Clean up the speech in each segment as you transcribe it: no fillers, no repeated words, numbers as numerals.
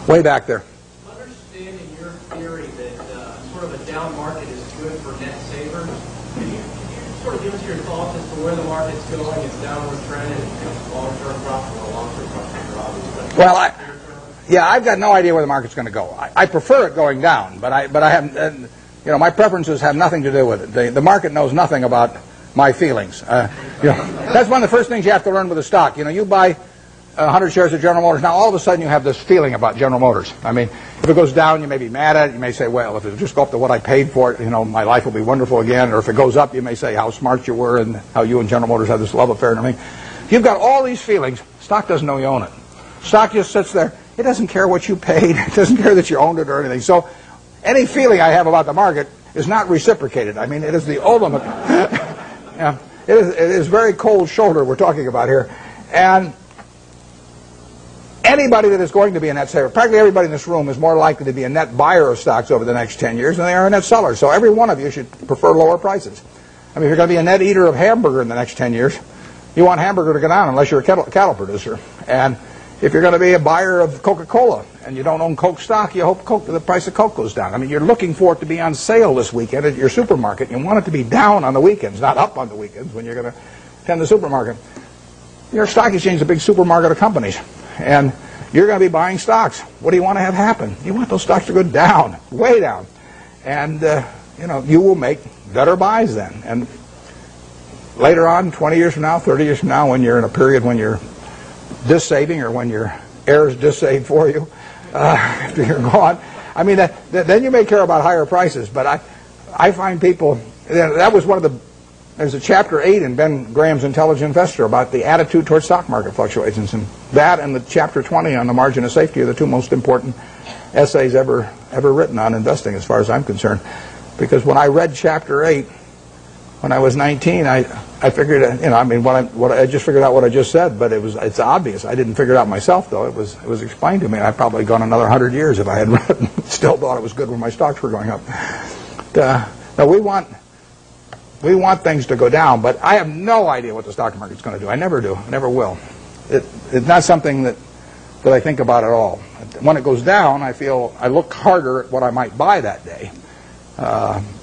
Way back there. Understanding your theory that sort of a down market is good for net savers, can you sort of give us your thoughts as to where the market's going, its downward trend, and long-term profit or long-term profit? Well, I've got no idea where the market's going to go. I prefer it going down, but I haven't. My preferences have nothing to do with it. The market knows nothing about my feelings. That's one of the first things you have to learn with a stock. You buy 100 shares of General Motors. Now, all of a sudden, you have this feeling about General Motors. I mean, if it goes down, you may be mad at it. You may say, well, if it just go up to what I paid for it, my life will be wonderful again. Or if it goes up, you may say how smart you were and how you and General Motors have this love affair and everything. You've got all these feelings. Stock doesn't know you own it. Stock just sits there. It doesn't care what you paid. It doesn't care that you owned it or anything. So any feeling I have about the market is not reciprocated. I mean, it is the ultimate. It is very cold shoulder we're talking about here. And anybody that is going to be a net saver, practically everybody in this room is more likely to be a net buyer of stocks over the next 10 years than they are a net seller. So every one of you should prefer lower prices. I mean, if you're going to be a net eater of hamburger in the next 10 years, you want hamburger to go down unless you're a cattle producer. And if you're going to be a buyer of Coca-Cola and you don't own Coke stock, you hope the price of Coke goes down. I mean, you're looking for it to be on sale this weekend at your supermarket. You want it to be down on the weekends, not up on the weekends when you're going to attend the supermarket. Your stock exchange is a big supermarket of companies, and you're going to be buying stocks. What do you want to have happen? You want those stocks to go down, way down. And, you will make better buys then. And later on, 20 years from now, 30 years from now, when you're in a period when you're dis-saving or when your heirs dis-save for you after you're gone, I mean, then you may care about higher prices. But I find people, that was one of the, there's a chapter 8 in Ben Graham's Intelligent Investor about the attitude towards stock market fluctuations. And that and the chapter 20 on the margin of safety are the two most important essays ever written on investing as far as I'm concerned. Because when I read chapter 8, when I was 19, I figured, I just figured out what I just said, but it's obvious. I didn't figure it out myself, though. It was explained to me. I'd probably gone another 100 years if I had read it. Still thought it was good when my stocks were going up. Now we want things to go down, but I have no idea what the stock market's going to do. I never do. I never will. It's not something that I think about at all. When it goes down, I look harder at what I might buy that day.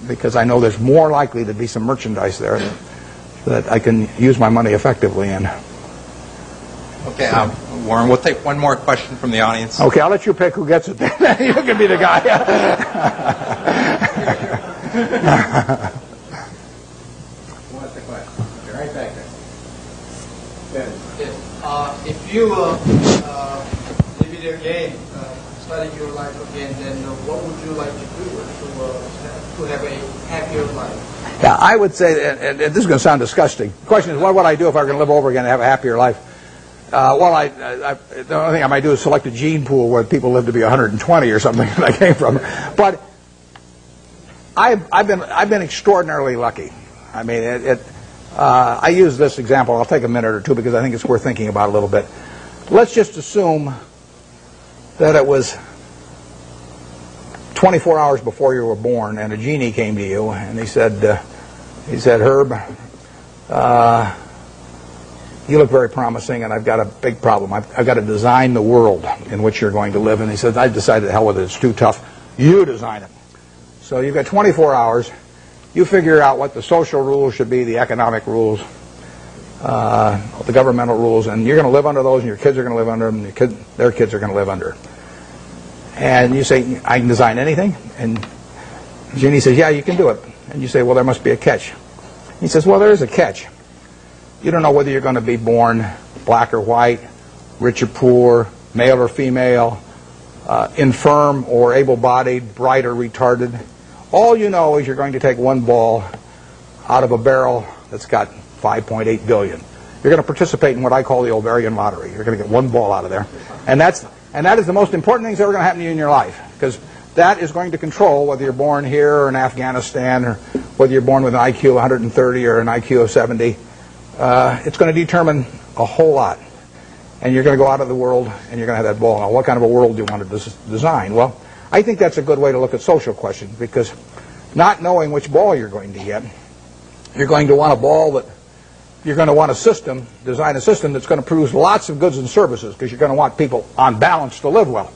Because I know there's more likely to be some merchandise there that I can use my money effectively in. Okay, Warren, we'll take one more question from the audience. Okay, I'll let you pick who gets it then. You can be the guy. What's the question? Okay, right back there. If you live your game, study your life again, then what would you like to do to have a happier life? Yeah, I would say, and this is going to sound disgusting. The question is, what would I do if I were going to live over again and have a happier life? The only thing I might do is select a gene pool where people live to be 120 or something that I came from. But I've been extraordinarily lucky. I mean, I use this example. I'll take a minute or two because I think it's worth thinking about a little bit. Let's just assume that it was 24 hours before you were born, and a genie came to you, and he said, Herb, you look very promising, and I've got a big problem. I've got to design the world in which you're going to live. And he said, I've decided the hell with it. It's too tough. You design it. So you've got 24 hours. You figure out what the social rules should be, the economic rules, the governmental rules, and you're going to live under those, and your kids are going to live under them, and their kids are going to live under it. And you say, I can design anything? And Genie says, yeah, you can do it. And you say, well, there must be a catch. He says, well, there is a catch. You don't know whether you're going to be born black or white, rich or poor, male or female, infirm or able-bodied, bright or retarded. All you know is you're going to take one ball out of a barrel that's got 5.8 billion. You're going to participate in what I call the ovarian lottery. You're going to get one ball out of there. And that is the most important thing that's ever going to happen to you in your life, because that is going to control whether you're born here or in Afghanistan, or whether you're born with an IQ of 130 or an IQ of 70. It's going to determine a whole lot. And you're going to go out of the world and you're going to have that ball. Now, what kind of a world do you want to design? Well, I think that's a good way to look at social questions, because not knowing which ball you're going to get, you're going to want a ball that you're going to want design a system that's going to produce lots of goods and services, because you're going to want people on balance to live well.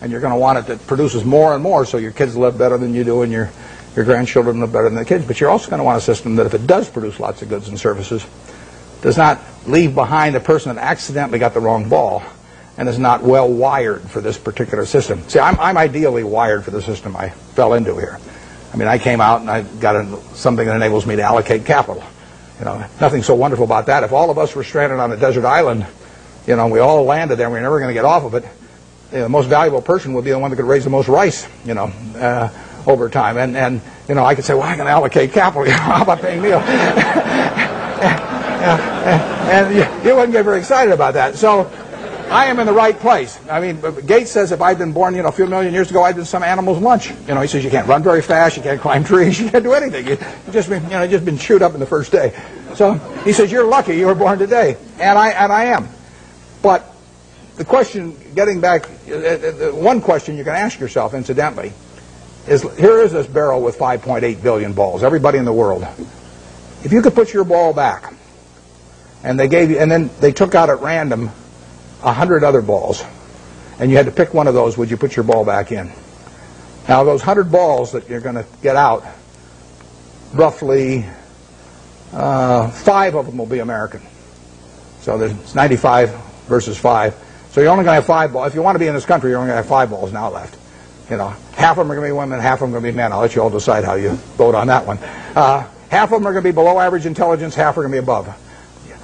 and you're going to want it that produces more and more, so your kids live better than you do, and your grandchildren live better than the kids. But you're also going to want a system that, if it does produce lots of goods and services, does not leave behind a person that accidentally got the wrong ball and is not well wired for this particular system. See, I'm ideally wired for the system I fell into here. I mean, I came out and I got something that enables me to allocate capital. Nothing so wonderful about that. If all of us were stranded on a desert island, we all landed there and we're never going to get off of it, the most valuable person would be the one that could raise the most rice, over time. And I could say, well, I can allocate capital. How about paying me? And you wouldn't get very excited about that. So I am in the right place. I mean, Gates says if I'd been born, a few million years ago, I'd been some animal's lunch. He says you can't run very fast, you can't climb trees, you can't do anything. You've just been chewed up in the first day. So he says you're lucky you were born today, and I am. But the question, getting back, one question you can ask yourself, incidentally, is here is this barrel with 5.8 billion balls. Everybody in the world, if you could put your ball back, and then they took out at random 100 other balls, and you had to pick one of those, would you put your ball back in? Now, those 100 balls that you're going to get out, roughly 5 of them will be American. So there's 95 versus 5. So you're only going to have 5 balls. If you want to be in this country, you're only going to have 5 balls now left. Half of them are going to be women, half of them are going to be men. I'll let you all decide how you vote on that one. Half of them are going to be below average intelligence, half are going to be above. I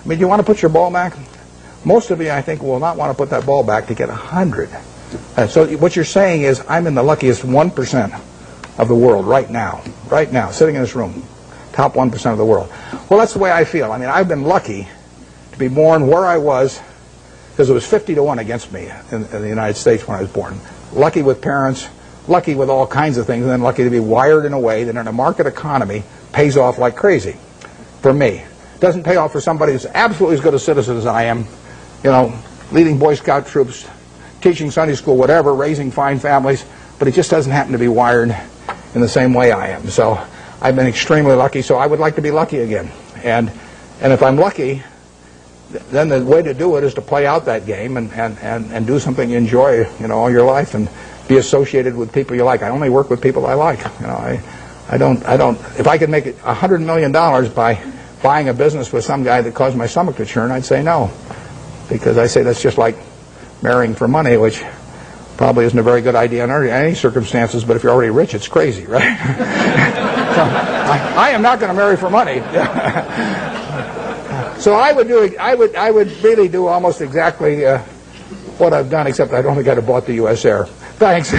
mean, do you want to put your ball back? Most of you, I think, will not want to put that ball back to get 100. So what you're saying is, I'm in the luckiest 1% of the world right now, sitting in this room, top 1% of the world. Well, that's the way I feel. I mean, I've been lucky to be born where I was, because it was 50-1 against me in the United States when I was born. Lucky with parents, lucky with all kinds of things, and then lucky to be wired in a way that in a market economy pays off like crazy for me. Doesn't pay off for somebody who's absolutely as good a citizen as I am, leading Boy Scout troops, teaching Sunday school, whatever, raising fine families, but it just doesn't happen to be wired in the same way I am. So I've been extremely lucky, so I would like to be lucky again. And if I'm lucky, then the way to do it is to play out that game and do something you enjoy, all your life, and be associated with people you like. I only work with people I like. I don't. If I could make $100 million by buying a business with some guy that caused my stomach to churn, I'd say no, because I say that's just like marrying for money, which probably isn't a very good idea under any circumstances. But if you're already rich, it's crazy, right? So I am not going to marry for money. So I would really do almost exactly what I've done, except I don't think I'd have bought the U.S. Air. Thanks.